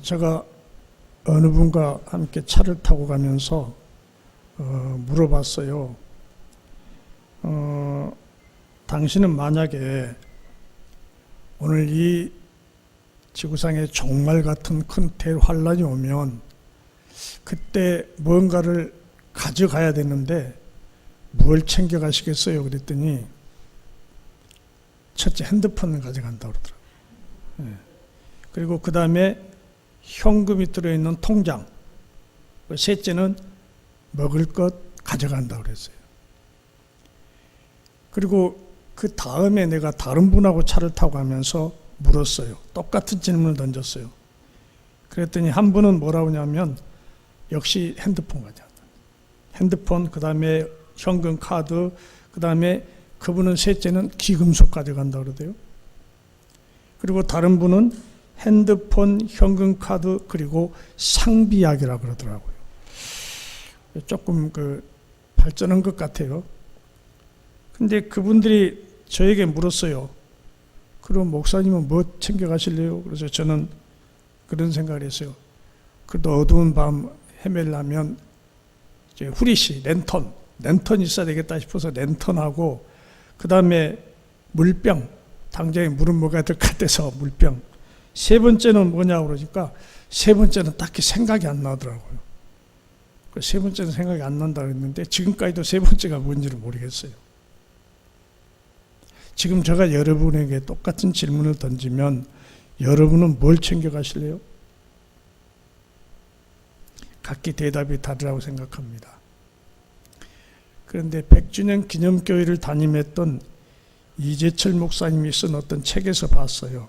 제가 어느 분과 함께 차를 타고 가면서 물어봤어요. 당신은 만약에 오늘 이 지구상에 종말 같은 큰 대환란이 오면 그때 뭔가를 가져가야 되는데 뭘 챙겨가시겠어요? 그랬더니 첫째 핸드폰을 가져간다고 그러더라고요. 그리고 그 다음에 현금이 들어있는 통장, 셋째는 먹을 것 가져간다고 그랬어요. 그리고 그 다음에 내가 다른 분하고 차를 타고 가면서 물었어요. 똑같은 질문을 던졌어요. 그랬더니 한 분은 뭐라고 하냐면 역시 핸드폰 가져간다. 핸드폰, 그 다음에 현금, 카드, 그 다음에 그분은 셋째는 귀금속 가져간다고 그러대요. 그리고 다른 분은 핸드폰, 현금, 카드, 그리고 상비약이라고 그러더라고요. 조금 발전한 것 같아요. 근데 그분들이 저에게 물었어요. 그럼 목사님은 뭐 챙겨가실래요? 그래서 저는 그런 생각을 했어요. 그래도 어두운 밤 헤매려면 이제 후리시, 랜턴이 있어야 되겠다 싶어서 랜턴하고, 그 다음에 물병, 당장에 물은 먹어야 될 것 같아서 물병. 세 번째는 뭐냐고 그러니까 세 번째는 딱히 생각이 안 나더라고요. 세 번째는 생각이 안 난다고 했는데 지금까지도 세 번째가 뭔지를 모르겠어요. 지금 제가 여러분에게 똑같은 질문을 던지면 여러분은 뭘 챙겨가실래요? 각기 대답이 다르다고 생각합니다. 그런데 100주년 기념교회를 담임했던 이재철 목사님이 쓴 어떤 책에서 봤어요.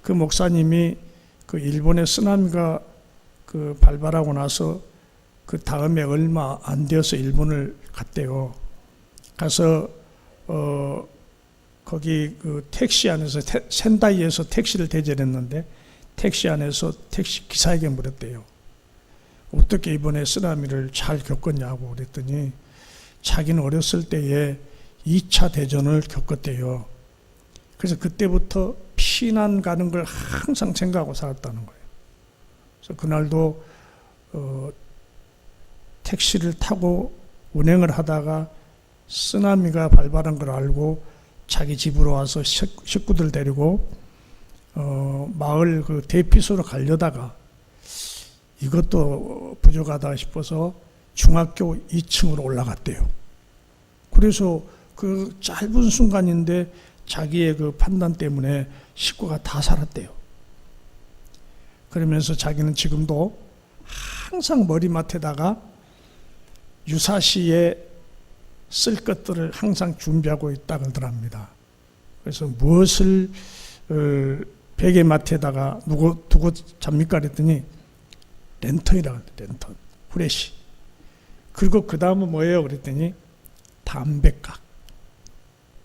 그 목사님이 그 일본의 쓰나미가 발발하고 나서 그 다음에 얼마 안 되어서 일본을 갔대요. 가서 거기 그 택시 안에서 센다이에서 택시를 대절했는데 택시 안에서 택시 기사에게 물었대요. 어떻게 이번에 쓰나미를 잘 겪었냐고 그랬더니 자기는 어렸을 때에 2차 대전을 겪었대요. 그래서 그때부터 피난 가는 걸 항상 생각하고 살았다는 거예요. 그래서 그날도 택시를 타고 운행을 하다가 쓰나미가 발발한 걸 알고 자기 집으로 와서 식구들 데리고 마을 그 대피소로 가려다가 이것도 부족하다 싶어서 중학교 2층으로 올라갔대요. 그래서 그 짧은 순간인데 자기의 그 판단 때문에 식구가 다 살았대요. 그러면서 자기는 지금도 항상 머리맡에다가 유사시에 쓸 것들을 항상 준비하고 있다고 하더랍니다. 그래서 무엇을 베개맡에다가 두고 잡니까 그랬더니 랜턴이라고 합니다. 랜턴, 후레쉬. 그리고 그 다음은 뭐예요 그랬더니 담배각.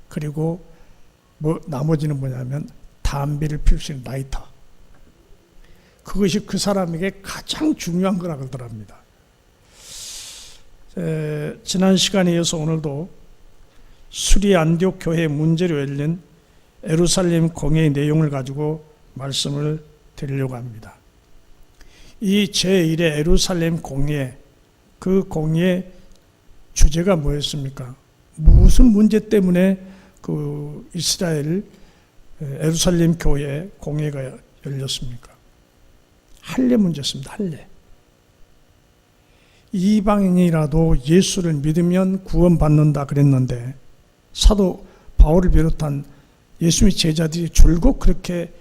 그리고 나머지는 뭐냐면 담배를 피울 수 있는 라이터. 그것이 그 사람에게 가장 중요한 거라고 하더랍니다. 지난 시간에 이어서 오늘도 수리 안디옥 교회 문제로 열린 예루살렘 공예의 내용을 가지고 말씀을 드리려고 합니다. 이 제1회 예루살렘 공예, 그 공예 주제가 뭐였습니까? 무슨 문제 때문에 그 이스라엘 예루살렘 교회 공예가 열렸습니까? 할례 문제였습니다. 할례. 이방인이라도 예수를 믿으면 구원받는다 그랬는데 사도 바울을 비롯한 예수의 제자들이 줄곧 그렇게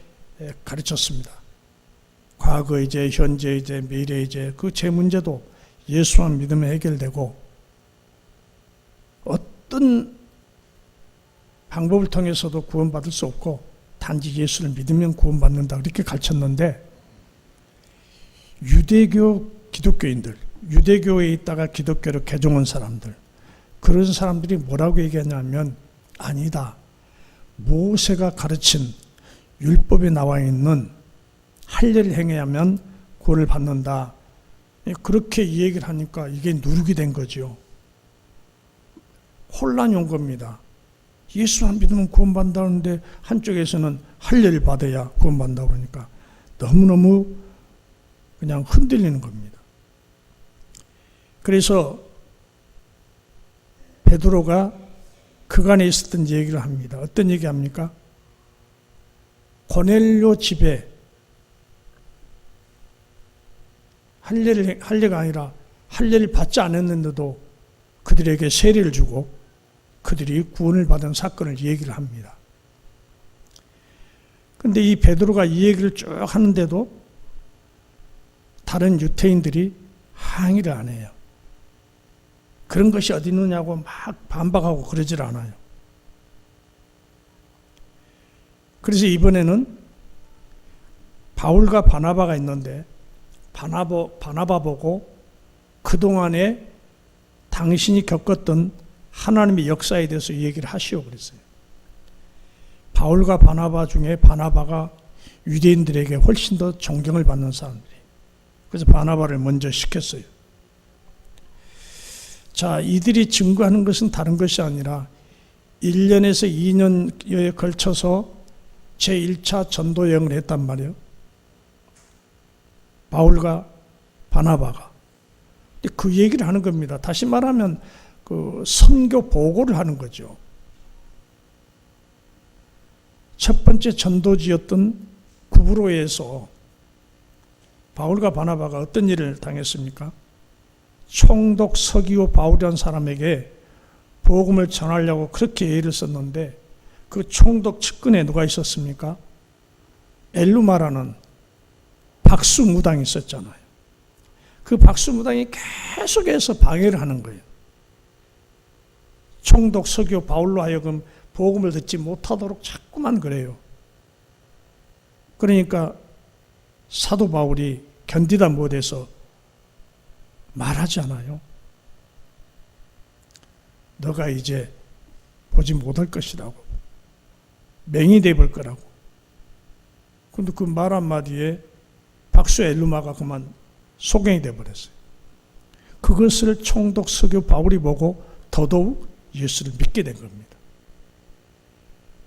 가르쳤습니다. 과거 이제, 현재 이제, 미래 이제 그 제 문제도 예수만 믿으면 해결되고 어떤 방법을 통해서도 구원받을 수 없고 단지 예수를 믿으면 구원받는다 그렇게 가르쳤는데 유대교 기독교인들, 유대교에 있다가 기독교로 개종한 사람들, 그런 사람들이 뭐라고 얘기하냐면 아니다. 모세가 가르친 율법에 나와 있는 할례를 행해야만 구원을 받는다. 그렇게 이 얘기를 하니까 이게 누르게 된 거죠. 혼란이 온 겁니다. 예수 안 믿으면 구원받는다는데 한쪽에서는 할례를 받아야 구원받는다고 그러니까 너무너무 그냥 흔들리는 겁니다. 그래서 베드로가 그간에 있었던 얘기를 합니다. 어떤 얘기 합니까? 고넬료 집에 할례가 아니라 할례를 받지 않았는데도 그들에게 세례를 주고 그들이 구원을 받은 사건을 얘기를 합니다. 그런데 이 베드로가 이 얘기를 쭉 하는데도 다른 유대인들이 항의를 안 해요. 그런 것이 어디 있느냐고 막 반박하고 그러질 않아요. 그래서 이번에는 바울과 바나바가 있는데 바나바 보고 그동안에 당신이 겪었던 하나님의 역사에 대해서 얘기를 하시오 그랬어요. 바울과 바나바 중에 바나바가 유대인들에게 훨씬 더 존경을 받는 사람들이. 그래서 바나바를 먼저 시켰어요. 자, 이들이 증거하는 것은 다른 것이 아니라 1년에서 2년여에 걸쳐서 제1차 전도 여행을 했단 말이에요. 바울과 바나바가. 그 얘기를 하는 겁니다. 다시 말하면 그 선교 보고를 하는 거죠. 첫 번째 전도지였던 구브로에서 바울과 바나바가 어떤 일을 당했습니까? 총독 서기오 바울이라는 사람에게 복음을 전하려고 그렇게 애를 썼는데 그 총독 측근에 누가 있었습니까? 엘루마라는 박수무당이 있었잖아요. 그 박수무당이 계속해서 방해를 하는 거예요. 총독 서기오 바울로 하여금 복음을 듣지 못하도록 자꾸만 그래요. 그러니까 사도 바울이 견디다 못해서 말하지 않아요. 너가 이제 보지 못할 것이라고. 맹이 되볼 거라고. 근데 그 말 한마디에 박수 엘루마가 그만 소경이 되어버렸어요. 그것을 총독 서기오 바울이 보고 더더욱 예수를 믿게 된 겁니다.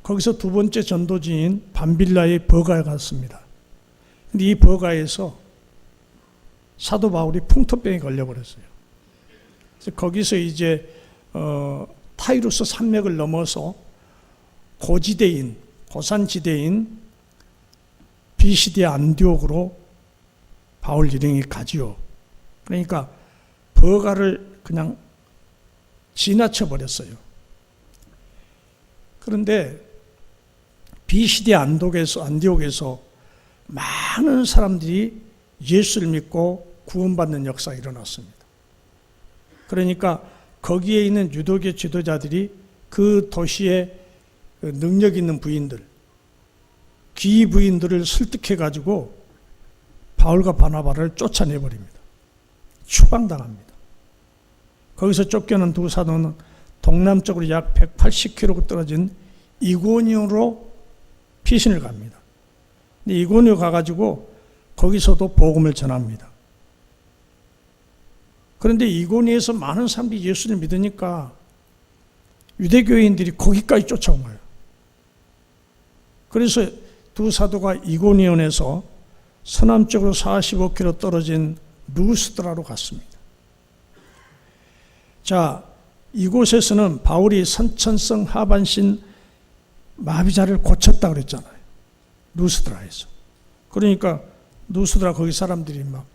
거기서 두 번째 전도지인 밤빌라의 버가에 갔습니다. 근데 이 버가에서 사도 바울이 풍토병에 걸려버렸어요. 그래서 거기서 이제 타이루스 산맥을 넘어서 고산지대인 비시디아 안디옥으로 바울 일행이 가지요. 그러니까 버가를 그냥 지나쳐 버렸어요. 그런데 비시디아 안디옥에서 많은 사람들이 예수를 믿고 구원받는 역사가 일어났습니다. 그러니까 거기에 있는 유대교 지도자들이 그 도시의 능력 있는 부인들, 귀 부인들을 설득해가지고 바울과 바나바를 쫓아내버립니다. 추방당합니다. 거기서 쫓겨난 두 사도는 동남쪽으로 약 180km 떨어진 이고니오로 피신을 갑니다. 근데 이고니오 가가지고 거기서도 복음을 전합니다. 그런데 이고니오에서 많은 사람들이 예수를 믿으니까 유대교인들이 거기까지 쫓아온 거예요. 그래서 두 사도가 이고니온에서 서남쪽으로 45km 떨어진 루스드라로 갔습니다. 자, 이곳에서는 바울이 선천성 하반신 마비자를 고쳤다 그랬잖아요. 루스드라에서. 그러니까 루스드라 거기 사람들이 막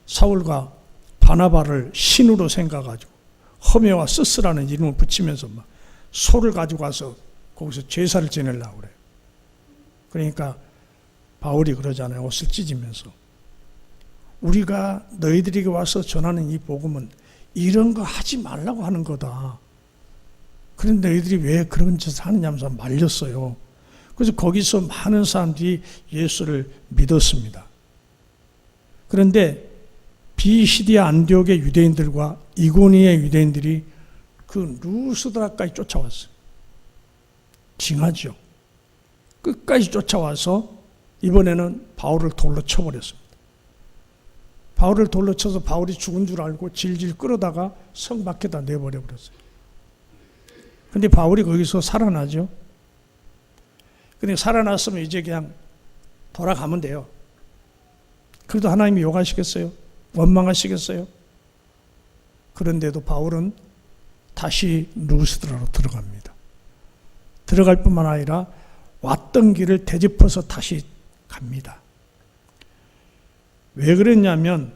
사울과 바나바를 신으로 생각하고 허메와 스스라는 이름을 붙이면서 막 소를 가지고 와서 거기서 제사를 지내려고 그래요. 그러니까 바울이 그러잖아요. 옷을 찢으면서. 우리가 너희들에게 와서 전하는 이 복음은 이런 거 하지 말라고 하는 거다. 그런데 너희들이 왜 그런 짓을 하느냐면서 말렸어요. 그래서 거기서 많은 사람들이 예수를 믿었습니다. 그런데 비시디아 안디옥의 유대인들과 이고니의 유대인들이 그 루스드라까지 쫓아왔어요. 징하죠. 끝까지 쫓아와서 이번에는 바울을 돌로 쳐버렸습니다. 바울을 돌로 쳐서 바울이 죽은 줄 알고 질질 끌어다가 성 밖에다 내버려 버렸어요. 근데 바울이 거기서 살아나죠. 근데 살아났으면 이제 그냥 돌아가면 돼요. 그래도 하나님이 욕하시겠어요? 원망하시겠어요? 그런데도 바울은 다시 루스드라로 들어갑니다. 들어갈 뿐만 아니라 왔던 길을 되짚어서 다시 갑니다. 왜 그랬냐면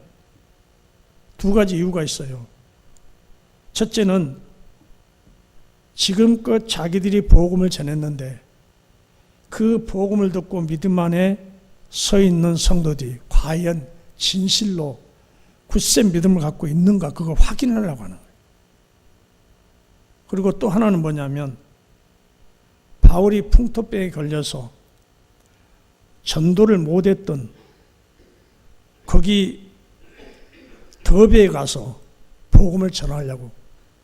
두 가지 이유가 있어요. 첫째는 지금껏 자기들이 복음을 전했는데 그 복음을 듣고 믿음 안에 서 있는 성도들이 과연 진실로 굳센 믿음을 갖고 있는가 그걸 확인하려고 하는 거예요. 그리고 또 하나는 뭐냐면 바울이 풍토병에 걸려서 전도를 못했던 거기 더베에 가서 복음을 전하려고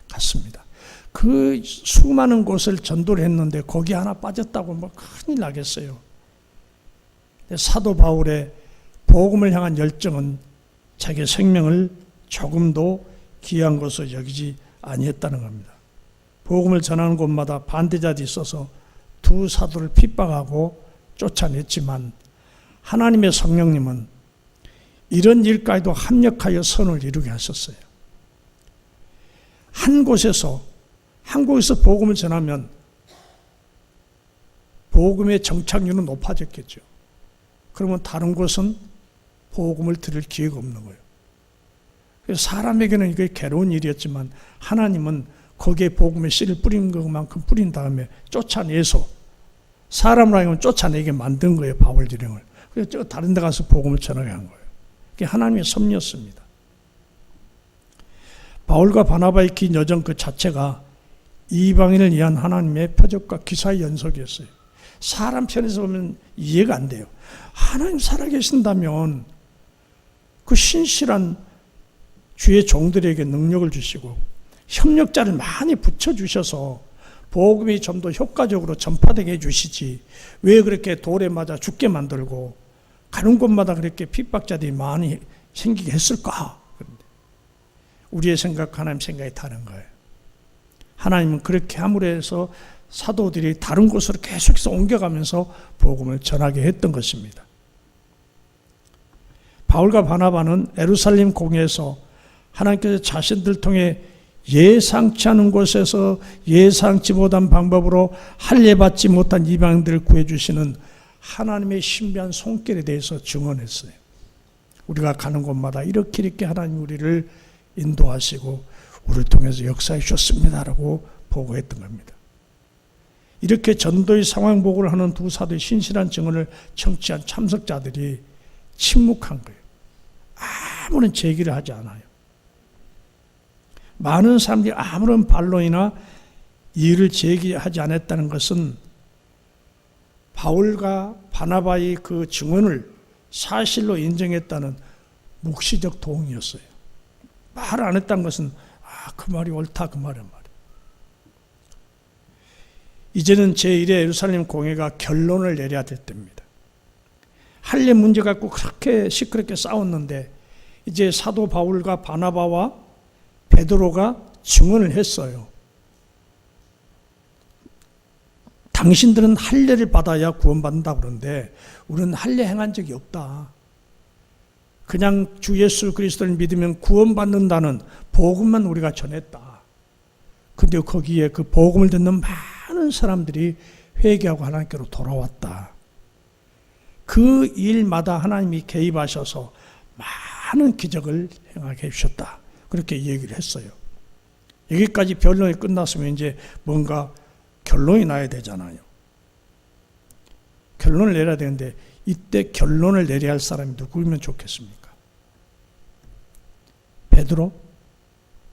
갔습니다. 그 수많은 곳을 전도를 했는데 거기 하나 빠졌다고 뭐 큰일 나겠어요. 사도 바울의 복음을 향한 열정은 자기 생명을 조금도 귀한 것으로 여기지 아니했다는 겁니다. 복음을 전하는 곳마다 반대자들이 있어서 두 사도를 핍박하고 쫓아냈지만 하나님의 성령님은 이런 일까지도 합력하여 선을 이루게 하셨어요. 한 곳에서 복음을 전하면 복음의 정착률은 높아졌겠죠. 그러면 다른 곳은 복음을 들을 기회가 없는 거예요. 그래서 사람에게는 이게 괴로운 일이었지만 하나님은 거기에 복음의 씨를 뿌린 것만큼 뿌린 다음에 쫓아내서 사람을 하여금 쫓아내게 만든 거예요. 바울 일행을. 그래서 다른 데 가서 복음을 전하게 한 거예요. 그게 하나님의 섭리였습니다. 바울과 바나바의 긴 여정 그 자체가 이방인을 위한 하나님의 표적과 기사의 연속이었어요. 사람 편에서 보면 이해가 안 돼요. 하나님 살아계신다면 그 신실한 주의 종들에게 능력을 주시고 협력자를 많이 붙여주셔서 복음이 좀 더 효과적으로 전파되게 해주시지 왜 그렇게 돌에 맞아 죽게 만들고 가는 곳마다 그렇게 핍박자들이 많이 생기게 했을까? 우리의 생각, 하나님 생각이 다른 거예요. 하나님은 그렇게 함으로 해서 사도들이 다른 곳으로 계속해서 옮겨가면서 복음을 전하게 했던 것입니다. 바울과 바나바는 예루살렘 공회에서 하나님께서 자신들 통해 예상치 않은 곳에서 예상치 못한 방법으로 할례받지 못한 이방인들을 구해주시는 하나님의 신비한 손길에 대해서 증언했어요. 우리가 가는 곳마다 이렇게 하나님 우리를 인도하시고 우리를 통해서 역사해 주셨습니다라고 보고했던 겁니다. 이렇게 전도의 상황 보고를 하는 두 사도의 신실한 증언을 청취한 참석자들이 침묵한 거예요. 아무런 제기를 하지 않아요. 많은 사람들이 아무런 반론이나 이의를 제기하지 않았다는 것은 바울과 바나바의 그 증언을 사실로 인정했다는 묵시적 도움이었어요. 말을 안 했다는 것은 그 말이 옳다 그 말이란 말이에요. 이제는 제1회 예루살렘 공회가 결론을 내려야 될 때입니다. 할례 문제 갖고 그렇게 시끄럽게 싸웠는데 이제 사도 바울과 바나바와 베드로가 증언을 했어요. 당신들은 할례를 받아야 구원받는다고 그러는데 우리는 할례 행한 적이 없다. 그냥 주 예수 그리스도를 믿으면 구원받는다는 복음만 우리가 전했다. 근데 거기에 그 복음을 듣는 많은 사람들이 회개하고 하나님께로 돌아왔다. 그 일마다 하나님이 개입하셔서 많은 기적을 행하게 해주셨다. 그렇게 얘기를 했어요. 여기까지 변론이 끝났으면 이제 뭔가 결론이 나야 되잖아요. 결론을 내려야 되는데 이때 결론을 내려야 할 사람이 누구면 좋겠습니까? 베드로?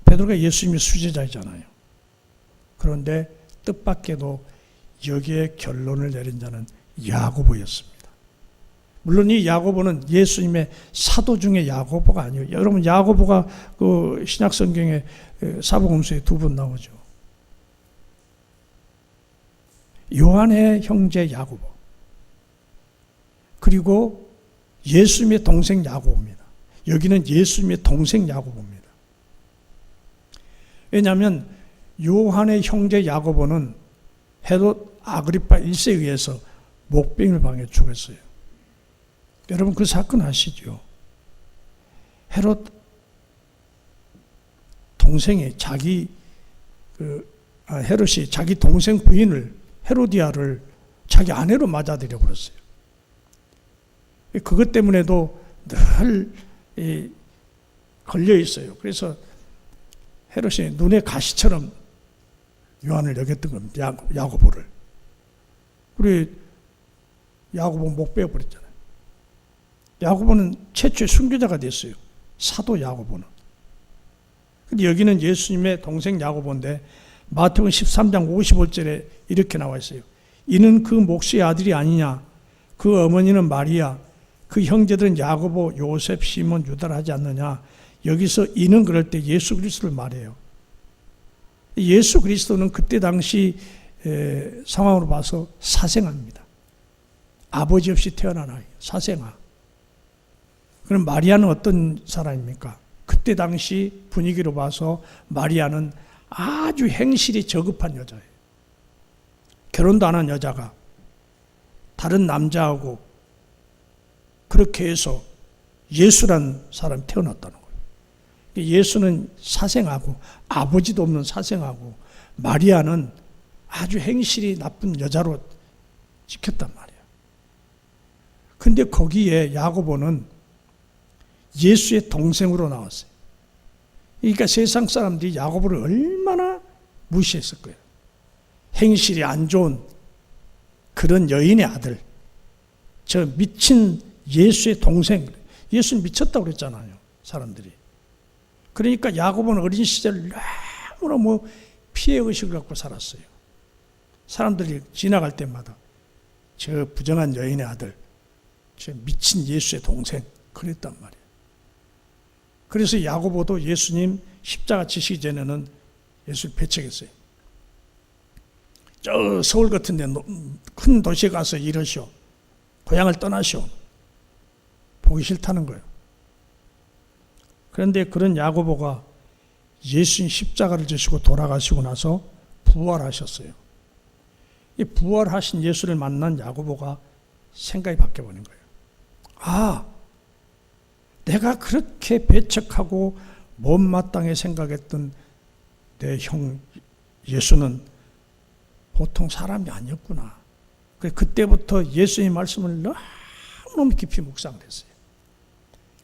베드로가 예수님의 수제자이잖아요. 그런데 뜻밖에도 여기에 결론을 내린 자는 야고보였습니다. 물론 이 야고보는 예수님의 사도 중에 야고보가 아니에요. 여러분 야고보가 그 신약 성경에 사복음서에 두 번 나오죠. 요한의 형제 야고보 그리고 예수님의 동생 야고보입니다. 여기는 예수님의 동생 야고보입니다. 왜냐하면 요한의 형제 야고보는 헤롯 아그리파 1세에 의해서 목병을 당해 죽었어요. 여러분 그 사건 아시죠? 헤롯 동생이 헤롯이 자기 동생 부인을 헤로디아를 자기 아내로 맞아들여 버렸어요. 그것 때문에도 늘 걸려 있어요. 그래서 헤롯이 눈의 가시처럼 요한을 여겼던 겁니다. 야고보를. 우리 야고보 목 베어버렸잖아요. 야고보는 최초의 순교자가 됐어요. 사도 야고보는. 근데 여기는 예수님의 동생 야고보인데 마태복음 13장 55절에 이렇게 나와 있어요. 이는 그 목수의 아들이 아니냐? 그 어머니는 마리아, 그 형제들은 야고보, 요셉, 시몬, 유다를 하지 않느냐? 여기서 이는 그럴 때 예수 그리스도를 말해요. 예수 그리스도는 그때 당시 상황으로 봐서 사생아입니다. 아버지 없이 태어난 아이, 사생아. 그럼 마리아는 어떤 사람입니까? 그때 당시 분위기로 봐서 마리아는 아주 행실이 저급한 여자예요. 결혼도 안 한 여자가 다른 남자하고 그렇게 해서 예수란 사람이 태어났다는 거예요. 예수는 사생하고 아버지도 없는 사생하고 마리아는 아주 행실이 나쁜 여자로 찍혔단 말이에요. 근데 거기에 야고보는 예수의 동생으로 나왔어요. 그러니까 세상 사람들이 야고보를 얼마나 무시했을 거예요. 행실이 안 좋은 그런 여인의 아들, 저 미친 예수의 동생, 예수는 미쳤다고 그랬잖아요, 사람들이. 그러니까 야고보는 어린 시절 너무너무 피해의식을 갖고 살았어요. 사람들이 지나갈 때마다 저 부정한 여인의 아들, 저 미친 예수의 동생, 그랬단 말이에요. 그래서 야고보도 예수님 십자가 지시기 전에는 예수를 배척했어요. 저 서울 같은 데 큰 도시에 가서 이러시오. 고향을 떠나시오. 보기 싫다는 거예요. 그런데 그런 야고보가 예수님 십자가를 지시고 돌아가시고 나서 부활하셨어요. 이 부활하신 예수를 만난 야고보가 생각이 바뀌어버린 거예요. 아, 내가 그렇게 배척하고 못마땅히 생각했던 내 형 예수는 보통 사람이 아니었구나. 그때부터 예수의 말씀을 너무너무 깊이 묵상을 했어요.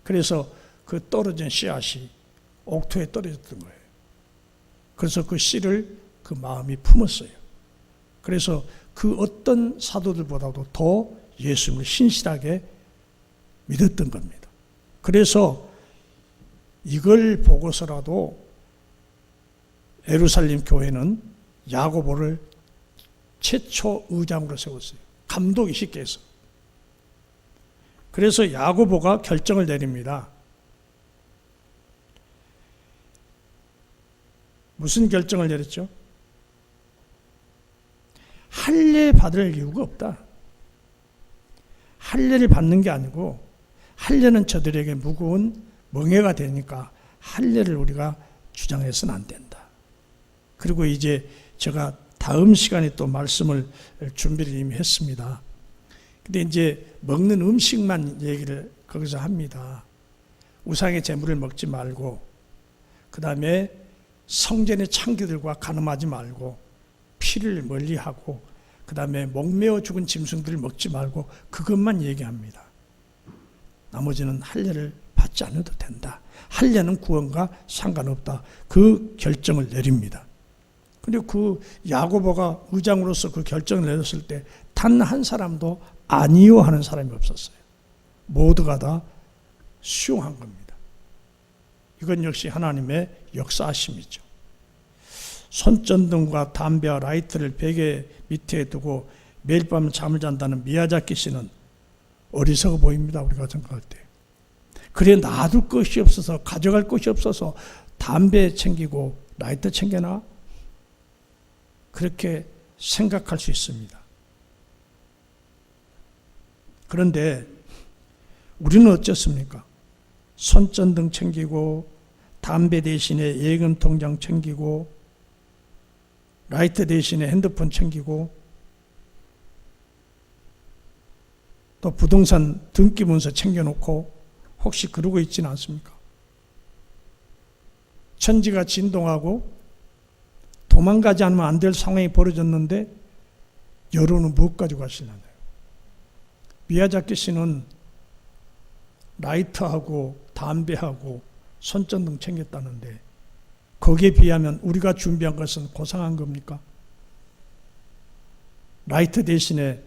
그래서 그 떨어진 씨앗이 옥토에 떨어졌던 거예요. 그래서 그 씨를 그 마음이 품었어요. 그래서 그 어떤 사도들보다도 더 예수님을 신실하게 믿었던 겁니다. 그래서 이걸 보고서라도 예루살렘 교회는 야고보를 최초 의장으로 세웠어요. 감독이 쉽게 해서. 그래서 야고보가 결정을 내립니다. 무슨 결정을 내렸죠? 할례 받을 이유가 없다. 할례를 받는 게 아니고 할례는 저들에게 무거운 멍해가 되니까 할례를 우리가 주장해서는 안 된다. 그리고 이제 제가 다음 시간에 또 말씀을 준비를 이미 했습니다. 근데 이제 먹는 음식만 얘기를 거기서 합니다. 우상의 제물을 먹지 말고, 그 다음에 성전의 창기들과 간음하지 말고, 피를 멀리하고, 그 다음에 목매어 죽은 짐승들을 먹지 말고, 그것만 얘기합니다. 나머지는 할례를 받지 않아도 된다. 할례는 구원과 상관없다. 그 결정을 내립니다. 그리고 그 야고보가 의장으로서 그 결정을 내렸을 때 단 한 사람도 아니요 하는 사람이 없었어요. 모두가 다 수용한 겁니다. 이건 역시 하나님의 역사하심이죠. 손전등과 담배와 라이터를 베개 밑에 두고 매일 밤 잠을 잔다는 미야자키 씨는 어리석어 보입니다. 우리가 생각할 때. 그래 놔둘 것이 없어서, 가져갈 것이 없어서 담배 챙기고 라이터 챙겨나? 그렇게 생각할 수 있습니다. 그런데 우리는 어쩌습니까? 손전등 챙기고, 담배 대신에 예금 통장 챙기고, 라이터 대신에 핸드폰 챙기고, 또 부동산 등기 문서 챙겨놓고 혹시 그러고 있지는 않습니까? 천지가 진동하고 도망가지 않으면 안 될 상황이 벌어졌는데 여론은 무엇 가지고 가시려나요? 미야자키 씨는 라이터하고 담배하고 손전등 챙겼다는데 거기에 비하면 우리가 준비한 것은 고상한 겁니까? 라이터 대신에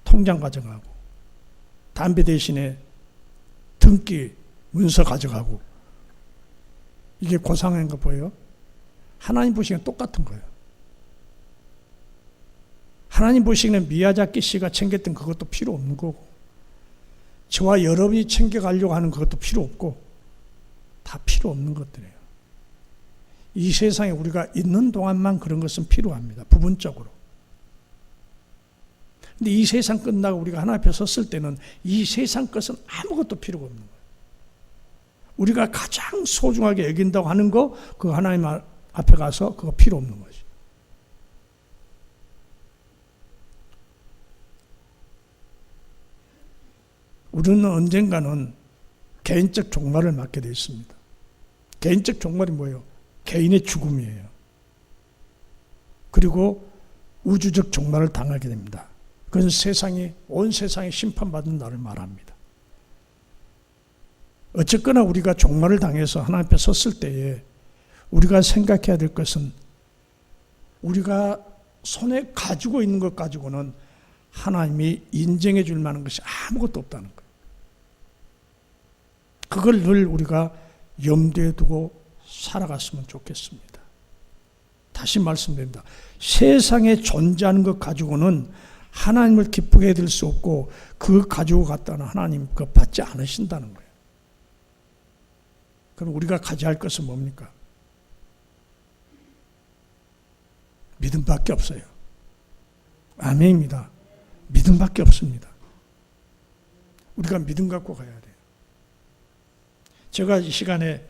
통장 가져가고 담배 대신에 등기 문서 가져가고 이게 고상한가 보여요? 하나님 보시기엔 똑같은 거예요. 하나님 보시기에는 미야자키 씨가 챙겼던 그것도 필요 없는 거고 저와 여러분이 챙겨가려고 하는 그것도 필요 없고 다 필요 없는 것들이에요. 이 세상에 우리가 있는 동안만 그런 것은 필요합니다. 부분적으로. 근데 이 세상 끝나고 우리가 하나님 앞에 섰을 때는 이 세상 것은 아무것도 필요가 없는 거예요. 우리가 가장 소중하게 여긴다고 하는 거 그 하나님 앞에 가서 그거 필요 없는 거지. 우리는 언젠가는 개인적 종말을 맞게 되어 있습니다. 개인적 종말이 뭐예요? 개인의 죽음이에요. 그리고 우주적 종말을 당하게 됩니다. 그건 온 세상이 심판받는 날을 말합니다. 어쨌거나 우리가 종말을 당해서 하나님 앞에 섰을 때에 우리가 생각해야 될 것은 우리가 손에 가지고 있는 것 가지고는 하나님이 인정해 줄 만한 것이 아무것도 없다는 거예요. 그걸 늘 우리가 염두에 두고 살아갔으면 좋겠습니다. 다시 말씀드립니다. 세상에 존재하는 것 가지고는 하나님을 기쁘게 해드릴 수 없고 그거 가지고 갔다는 하나님 그거 받지 않으신다는 거예요. 그럼 우리가 가져야 할 것은 뭡니까? 믿음밖에 없어요. 아멘입니다. 믿음밖에 없습니다. 우리가 믿음 갖고 가야 돼요. 제가 이 시간에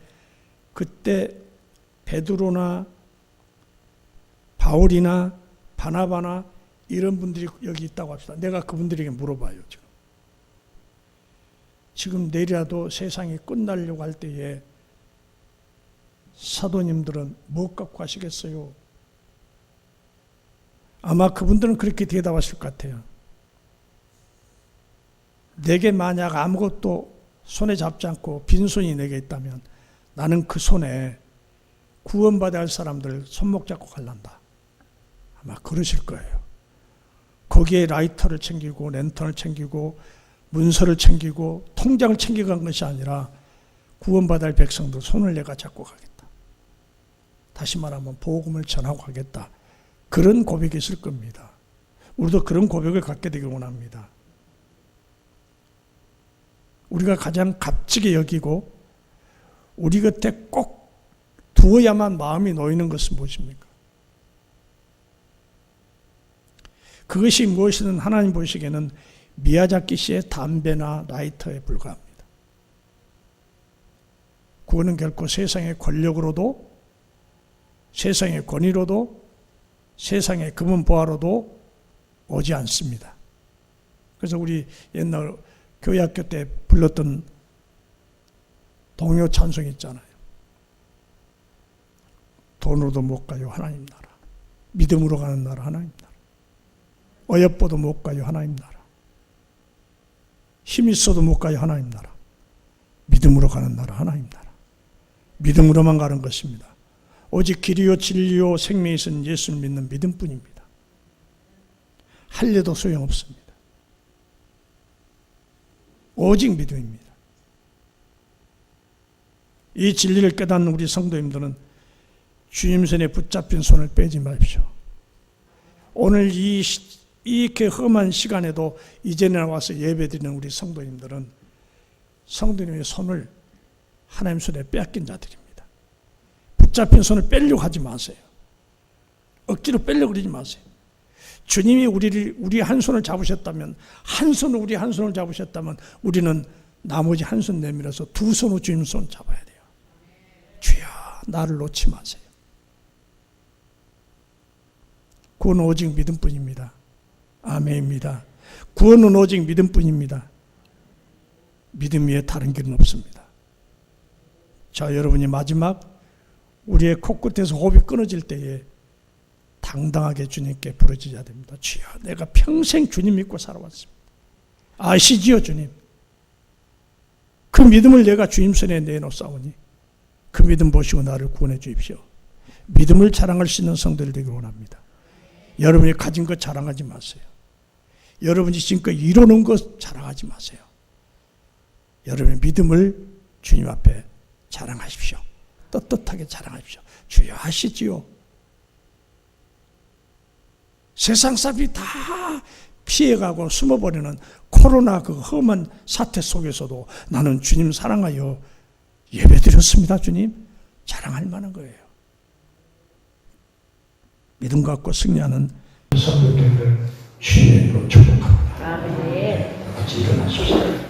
그때 베드로나 바울이나 바나바나 이런 분들이 여기 있다고 합시다. 내가 그분들에게 물어봐요. 지금 내일이라도 세상이 끝나려고 할 때에 사도님들은 뭐 갖고 가시겠어요? 아마 그분들은 그렇게 대답하실 것 같아요. 내게 만약 아무것도 손에 잡지 않고 빈손이 내게 있다면 나는 그 손에 구원받아야 할 사람들 손목 잡고 갈란다. 아마 그러실 거예요. 거기에 라이터를 챙기고 랜턴을 챙기고 문서를 챙기고 통장을 챙겨간 것이 아니라 구원받아야 할 백성들 손을 내가 잡고 가겠다. 다시 말하면 복음을 전하고 가겠다. 그런 고백이 있을 겁니다. 우리도 그런 고백을 갖게 되길 원합니다. 우리가 가장 값지게 여기고 우리 곁에 꼭 두어야만 마음이 놓이는 것은 무엇입니까? 그것이 무엇이든 하나님 보시기에는 미야자키 씨의 담배나 라이터에 불과합니다. 그거는 결코 세상의 권력으로도 세상의 권위로도 세상의 금은보화로도 오지 않습니다. 그래서 우리 옛날 교회학교 때 불렀던 동요 찬송이 있잖아요. 돈으로도 못 가요 하나님 나라. 믿음으로 가는 나라 하나님 나라. 어여뻐도 못 가요 하나님 나라. 힘 있어도 못 가요 하나님 나라. 믿음으로 가는 나라 하나님 나라. 믿음으로만 가는 것입니다. 오직 길이요 진리요 생명이 있는 예수를 믿는 믿음뿐입니다. 할래도 소용없습니다. 오직 믿음입니다. 이 진리를 깨닫는 우리 성도님들은 주님 손에 붙잡힌 손을 빼지 마십시오. 오늘 이렇게 험한 시간에도 이전에 와서 예배드리는 우리 성도님들은 성도님의 손을 하나님 손에 빼앗긴 자들입니다. 붙잡힌 손을 빼려고 하지 마세요. 억지로 빼려고 그러지 마세요. 주님이 우리 한 손을 잡으셨다면, 우리 한 손을 잡으셨다면 우리는 나머지 한 손 내밀어서 두 손으로 주님 손 잡아야 돼요. 주여 나를 놓지 마세요. 구원은 오직 믿음뿐입니다. 아멘입니다. 구원은 오직 믿음뿐입니다. 믿음 위에 다른 길은 없습니다. 자, 여러분이 마지막 우리의 코끝에서 호흡이 끊어질 때에 당당하게 주님께 부르짖어야 됩니다. 주여, 내가 평생 주님 믿고 살아왔습니다. 아시지요, 주님? 그 믿음을 내가 주님 손에 내놓사오니 그 믿음 보시고 나를 구원해 주십시오. 믿음을 자랑할 수 있는 성도들 되길 원합니다. 여러분이 가진 것 자랑하지 마세요. 여러분이 지금껏 이루는 것 자랑하지 마세요. 여러분의 믿음을 주님 앞에 자랑하십시오. 떳떳하게 자랑하십시오. 주여, 아시지요? 세상 사람이 다 피해가고 숨어버리는 코로나 그 험한 사태 속에서도 나는 주님 사랑하여 예배드렸습니다. 주님, 자랑할 만한 거예요. 믿음 갖고 승리하는 성도님들 주님으로 축복합니다. 같이 일어나십시오.